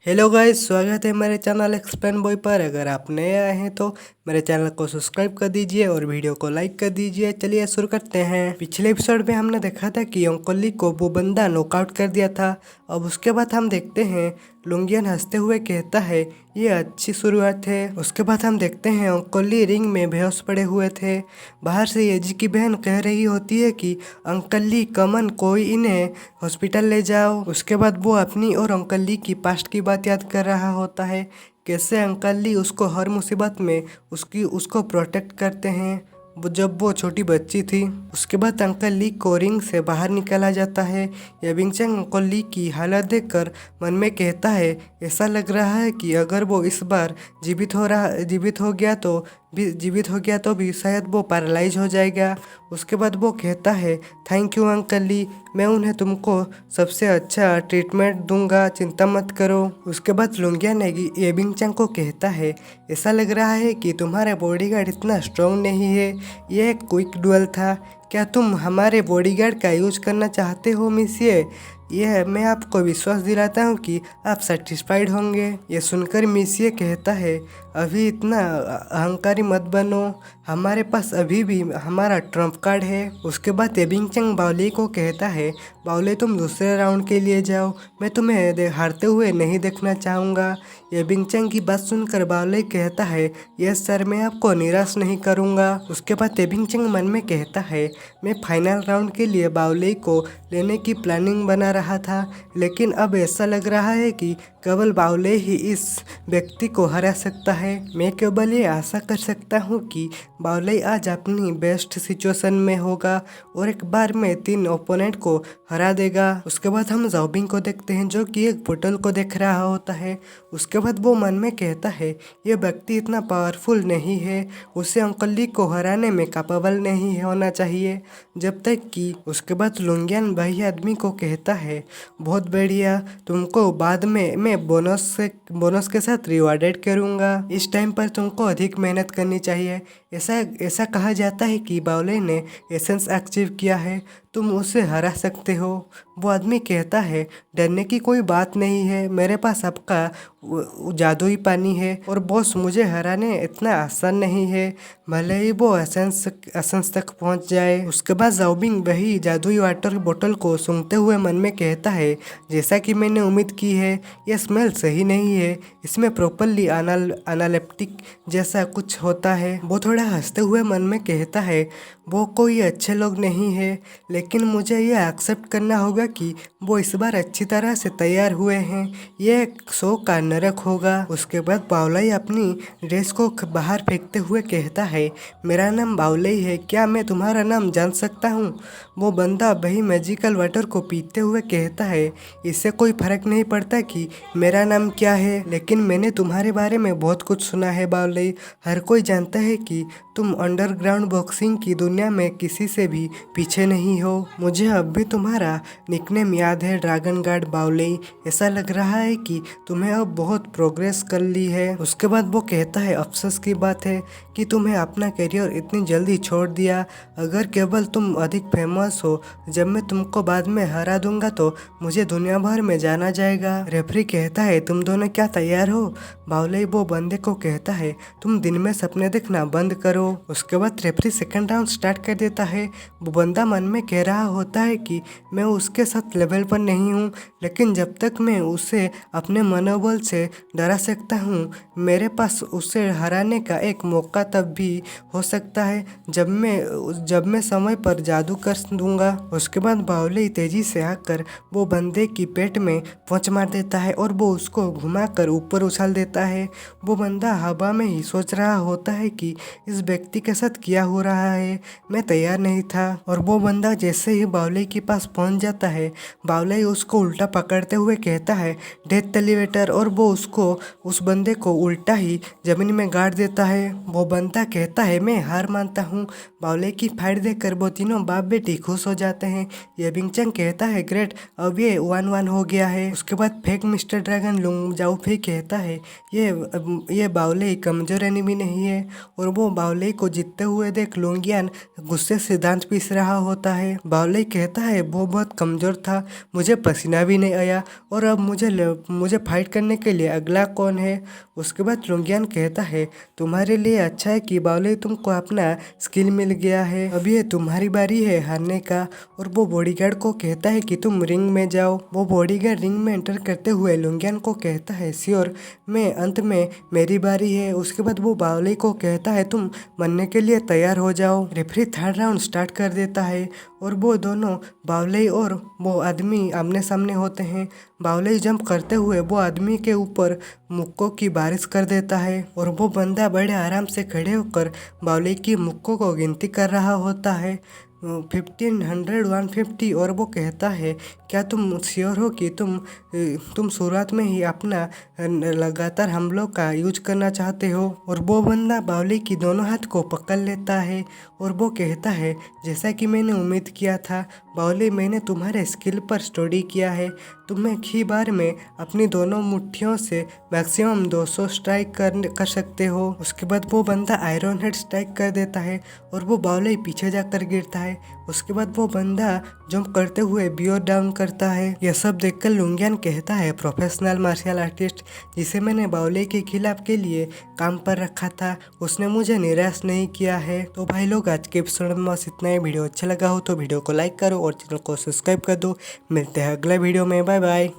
Hello guys, स्वागत है मेरे चैनल एक्सप्लेन बॉय पर। अगर आप नए आए हैं तो मेरे चैनल को सब्सक्राइब कर दीजिए और वीडियो को लाइक कर दीजिए। चलिए शुरू करते हैं। पिछले एपिसोड में हमने देखा था कि अंकल ली को वो बंदा नॉकआउट कर दिया था। अब उसके बाद हम देखते हैं लुंगियन हंसते हुए कहता है ये अच्छी शुरुआत है। उसके बाद हम देखते हैं अंकल ली रिंग में बेहोश पड़े हुए थे। बाहर से येजी की बहन कह रही होती है कि अंकल ली कमन कोई इन्हें हॉस्पिटल ले जाओ। उसके बाद वो अपनी और अंकल ली की पास्ट की बात याद कर रहा होता है, कैसे अंकल ली उसको हर मुसीबत में उसको प्रोटेक्ट करते हैं जब वो छोटी बच्ची थी। उसके बाद अंकल ली को रिंग से बाहर निकाला जाता है। यबिंगचंग अंकल ली की हालत देखकर मन में कहता है ऐसा लग रहा है कि अगर वो इस बार जीवित हो गया तो भी शायद वो पैरालाइज हो जाएगा। उसके बाद वो कहता है थैंक यू अंकल ली, मैं उन्हें तुमको सबसे अच्छा ट्रीटमेंट दूंगा, चिंता मत करो। उसके बाद लुंगिया नेगी येबिंगचंग को कहता है ऐसा लग रहा है कि तुम्हारा बॉडीगार्ड इतना स्ट्रांग नहीं है, यह एक क्विक डुएल था। क्या तुम हमारे बॉडीगार्ड का यूज करना चाहते हो मिसिए? यह मैं आपको विश्वास दिलाता हूँ कि आप सेटिस्फाइड होंगे। ये सुनकर मिसिए कहता है अभी इतना अहंकारी मत बनो, हमारे पास अभी भी हमारा ट्रम्प कार्ड है। उसके बाद येबिंगचंग बावली को कहता है बावली तुम दूसरे राउंड के लिए जाओ, मैं तुम्हें हारते हुए नहीं देखना चाहूँगा। येबिंगचंग की बात सुनकर बावली कहता है यस सर, मैं आपको निराश नहीं करूँगा। उसके बाद येबिंगचंग मन में कहता है मैं फाइनल राउंड के लिए बावली को लेने की प्लानिंग बना रहा था, लेकिन अब ऐसा लग रहा है कि केवल बावले ही इस व्यक्ति को हरा सकता है। मैं केवल ये आशा कर सकता हूँ कि बावले आज अपनी बेस्ट सिचुएशन में होगा और एक बार में 3 ओपोनेंट को हरा देगा। उसके बाद हम ज़ाओबिंग को देखते हैं जो कि एक बोतल को देख रहा होता है। उसके बाद वो मन में कहता है ये व्यक्ति इतना पावरफुल नहीं है, उसे अंकल ली को हराने में कैपेबल नहीं होना चाहिए जब तक कि। उसके बाद लुंगियन भाई आदमी को कहता है बहुत बढ़िया, तुमको बाद में मैं बोनस के साथ रिवार्डेड करूँगा। इस टाइम पर तुमको अधिक मेहनत करनी चाहिए। ऐसा कहा जाता है कि बावले ने एसेंस अचीव किया है, तुम उसे हरा सकते हो। वो आदमी कहता है डरने की कोई बात नहीं है, मेरे पास आपका जादुई पानी है और बॉस मुझे हराने इतना आसान नहीं है, भले ही वो एसेंस तक पहुंच जाए। उसके बाद ज़ाओबिंग वही जादुई वाटर बोतल को सूंघते हुए मन में कहता है जैसा कि मैंने उम्मीद की है, यह स्मेल सही नहीं है, इसमें प्रॉपरली एनालिप्टिक जैसा कुछ होता है। वो थोड़ा हंसते हुए मन में कहता है वो कोई अच्छे लोग नहीं है, लेकिन मुझे यह एक्सेप्ट करना होगा कि वो इस बार अच्छी तरह से तैयार हुए हैं, यह एक शो का नरक होगा। उसके बाद बावलाई अपनी ड्रेस को बाहर फेंकते हुए कहता है मेरा नाम बावलाई है, क्या मैं तुम्हारा नाम जान सकता हूँ? वो बंदा वही मैजिकल वाटर को पीते हुए कहता है इससे कोई फर्क नहीं पड़ता कि मेरा नाम क्या है, लेकिन मैंने तुम्हारे बारे में बहुत कुछ सुना है बावलाई। हर कोई जानता है कि तुम अंडरग्राउंड बॉक्सिंग की दुनिया में किसी से भी पीछे नहीं हो। मुझे अब भी तुम्हारा निकनेम याद है ड्रैगन गार्ड बावली। ऐसा लग रहा है कि तुम्हें अब बहुत प्रोग्रेस कर ली है। उसके बाद वो कहता है अफसोस की बात है कि तुम्हें अपना करियर इतनी जल्दी छोड़ दिया, अगर केवल तुम अधिक फेमस हो, जब मैं तुमको बाद में हरा दूंगा तो मुझे दुनिया भर में जाना जाएगा। रेफरी कहता है तुम दोनों क्या तैयार हो? बावली वो बंदे को कहता है तुम दिन में सपने देखना बंद करो। उसके बाद रेफरी सेकंड राउंड स्टार्ट कर देता है। वो बंदा मन में कह रहा होता है कि मैं उसके साथ लेवल पर नहीं हूँ, लेकिन जब तक मैं उसे अपने मनोबल से डरा सकता हूँ, मेरे पास उसे हराने का एक मौका तब भी हो सकता है जब मैं समय पर जादू कर दूंगा। उसके बाद बावली तेजी से आकर वो बंदे की पेट में पंच मार देता है और वो उसको घुमाकर ऊपर उछाल देता है। वो बंदा हवा में ही सोच रहा होता है कि इस व्यक्ति के साथ क्या हो रहा है, मैं तैयार नहीं था। और वो बंदा जैसे ही बावली के पास पहुंच जाता है, बावली उसको उल्टा पकड़ते हुए कहता है डेथ एलिवेटर, और वो उस बंदे को उल्टा ही जमीन में गाड़ देता है। वो बंदा कहता है मैं हार मानता हूँ। बावली की फाइट देखकर वो तीनों बाप बेटी खुश हो जाते हैं। येबिंगचंग कहता है ग्रेट, अब ये 1-1 हो गया है। उसके बाद फेक मिस्टर ड्रैगन लुंग जाओफी कहता है ये बावली कमजोर एनिमी नहीं है, और वो बावली को जीतते हुए देख लुंगियान गुस्से से दांत पीस रहा होता है। बावली कहता है वो बहुत कमज़ोर था, मुझे पसीना भी नहीं आया और अब मुझे फाइट करने के लिए अगला कौन है। उसके बाद लुंगियान कहता है तुम्हारे लिए अच्छा है कि बावली तुमको अपना स्किल मिल गया है, अब ये तुम्हारी बारी है हारने का। और वो बॉडीगार्ड को कहता है कि तुम रिंग में जाओ। वो बॉडीगार्ड रिंग में एंटर करते हुए लुंगियान को कहता है श्योर, मैं अंत में मेरी बारी है। उसके बाद वो बावली को कहता है तुम मरने के लिए तैयार हो जाओ। रेफरी थर्ड राउंड स्टार्ट कर देता है और वो दोनों बावली और वो आदमी आमने सामने होते हैं। बावली जंप करते हुए वो आदमी के ऊपर मुक्कों की बारिश कर देता है और वो बंदा बड़े आराम से खड़े होकर बावली की मुक्कों को गिनती कर रहा होता है 1500 150। और वो कहता है क्या तुम श्योर हो कि तुम शुरुआत में ही अपना लगातार हमलों का यूज करना चाहते हो। और वो बंदा बावली की दोनों हाथ को पकड़ लेता है और वो कहता है जैसा कि मैंने उम्मीद किया था बावली, मैंने तुम्हारे स्किल पर स्टडी किया है, तुम एक ही बार में अपनी दोनों मुट्ठियों से मैक्सिमम 200 स्ट्राइक कर सकते हो। उसके बाद वो बंदा आयरन हेड स्ट्राइक कर देता है और वो बावली पीछे जाकर गिरता है। उसके बाद वो बंदा जंप करते हुए बियर डाउन करता है। यह सब देखकर लुंगियान कहता है प्रोफेशनल मार्शल आर्टिस्ट जिसे मैंने बावली के खिलाफ के लिए काम पर रखा था, उसने मुझे निराश नहीं किया है। तो भाई लोग आज के एपिसोड में बस इतना ही। वीडियो अच्छा लगा हो तो वीडियो को लाइक करो और चैनल को सब्सक्राइब कर दो। मिलते हैं अगले वीडियो में, बाय बाय।